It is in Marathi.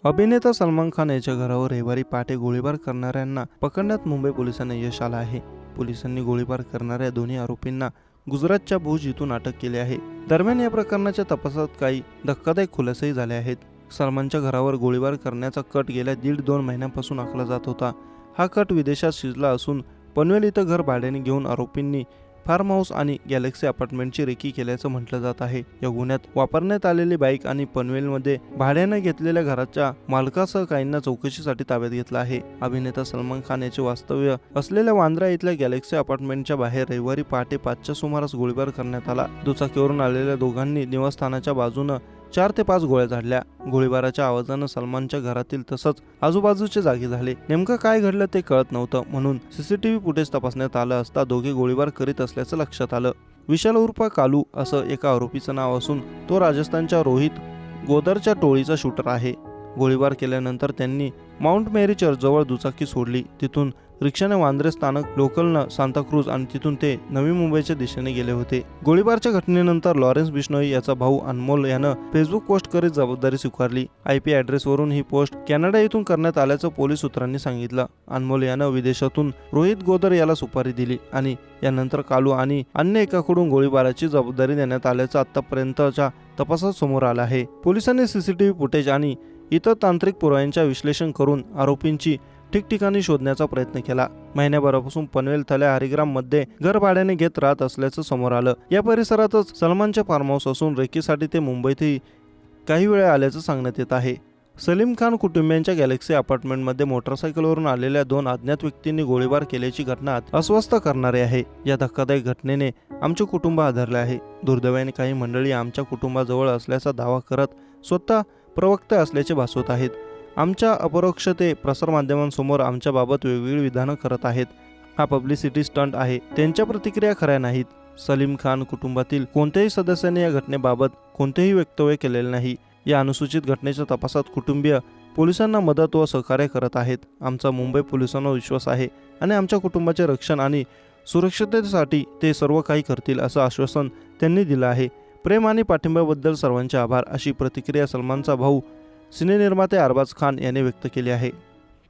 अभिनेता सलमान खान याच्या घरावर रविवारी पहाटे गोळीबार करणाऱ्यांना पकडण्यात मुंबई पोलिसांना यश आलं आहे। पोलिसांनी गोळीबार करणाऱ्या दोन्ही आरोपींना गुजरातच्या भुज इथून अटक केली आहे। दरम्यान या प्रकरणाच्या तपासात काही धक्कादायक खुलासेही झाले आहेत। सलमानच्या घरावर गोळीबार करण्याचा कट गेल्या 1.5-2 महिन्यांपासून आखला जात होता। हा कट विदेशात शिजला असून पनवेल इथं घर भाड्याने घेऊन आरोपींनी फार्म हाऊस आणि गॅलेक्सी अपार्टमेंटची रेकी केल्याचं म्हटलं जात आहे। या गुन्ह्यात वापरण्यात आलेली बाईक आणि पनवेलमध्ये भाड्याने घेतलेल्या घराच्या मालकासह काहींना चौकशीसाठी ताब्यात घेतलं आहे। अभिनेता सलमान खान याचे वास्तव्य असलेल्या वांद्रा इथल्या गॅलेक्सी अपार्टमेंटच्या बाहेर रविवारी पहाटे 5च्या सुमारास गोळीबार करण्यात आला। दुचाकीवरून आलेल्या दोघांनी निवासस्थानाच्या बाजूनं 4 ते 5 गोळ्या झाडल्या। गोळीबाराच्या आवाजानं सलमानच्या घरातील तसंच आजूबाजूचे जागे झाले। नेमकं काय घडलं ते कळत नव्हतं, म्हणून सीसीटीव्ही फुटेज तपासण्यात आलं असता दोघे गोळीबार करीत असल्याचं लक्षात आलं। विशाल उर्फ कालू असं एका आरोपीचं नाव असून तो राजस्थानच्या रोहित गोदरच्या टोळीचा शूटर आहे। गोळीबार केल्यानंतर त्यांनी माउंट मेरी चर्चजवळ दुचाकी सोडली। तिथून रिक्षाने वांद्रे स्थानक, लोकलनं सांताक्रूज आणि तिथून ते नवी मुंबईच्या दिशेने गेले होते। गोळीबारच्या घटनेनंतर लॉरेन्स बिश्नोई याचा भाऊ अनमोल यानं फेसबुक पोस्ट करीत जबाबदारी स्वीकारली। IP ॲड्रेसवरून ही पोस्ट कॅनडा येथून करण्यात आल्याचं पोलीस सूत्रांनी सांगितलं। अनमोल यानं विदेशातून रोहित गोदर याला सुपारी दिली आणि यानंतर कालू आणि अन्य एकाकडून गोळीबाराची जबाबदारी देण्यात आल्याचं आतापर्यंतच्या तपासात समोर आलं आहे। पोलिसांनी सीसीटीव्ही फुटेज आणि इतर तांत्रिक पुराव्यांचे विश्लेषण करून आरोपींची ठिकठिकाणी शोधण्याचा प्रयत्न केला। महिन्याभरापासून पनवेल थल्या हरिग्राम मध्ये घर भाड्याने घेत राहत असल्याचं समोर आलं। या परिसरातच सलमानचे फार्म हाऊस असून रेकीसाठी ते मुंबईतही काही वेळा आल्याचं सांगण्यात येत आहे। सलीम खान कुटुंबियांच्या गॅलेक्सी अपार्टमेंटमध्ये मोटरसायकलवरून आलेल्या 2 अज्ञात व्यक्तींनी गोळीबार केल्याची घटना अस्वस्थ करणारी आहे। या धक्कादायक घटनेने आमचे कुटुंब हादरले आहे। दुर्दैवाने काही मंडळी आमच्या कुटुंबाजवळ असल्याचा दावा करत स्वतः प्रवक्ते असल्याचे भासवत आहेत। आमच्या अपरोक्षते प्रसारमाध्यमांसमोर आमच्या बाबत वेगवेगळी विधानं करत आहेत। हा पब्लिसिटी स्टंट आहे। त्यांच्या प्रतिक्रिया खऱ्या नाहीत। सलीम खान कुटुंबातील कोणत्याही सदस्याने या घटनेबाबत कोणतेही वक्तव्य केलेले नाही। या अनुसूचित घटनेच्या तपासात कुटुंबीय पोलिसांना मदत व सहकार्य करत आहेत। आमचा मुंबई पोलिसांवर विश्वास आहे आणि आमच्या कुटुंबाचे रक्षण आणि सुरक्षिततेसाठी ते सर्व काही करतील असं आश्वासन त्यांनी दिलं आहे। प्रेम आणि पाठिंब्याबद्दल सर्वांचे आभार, अशी प्रतिक्रिया सलमानचा भाऊ सिनेनिर्माते अरबाज खान याने व्यक्त केली आहे।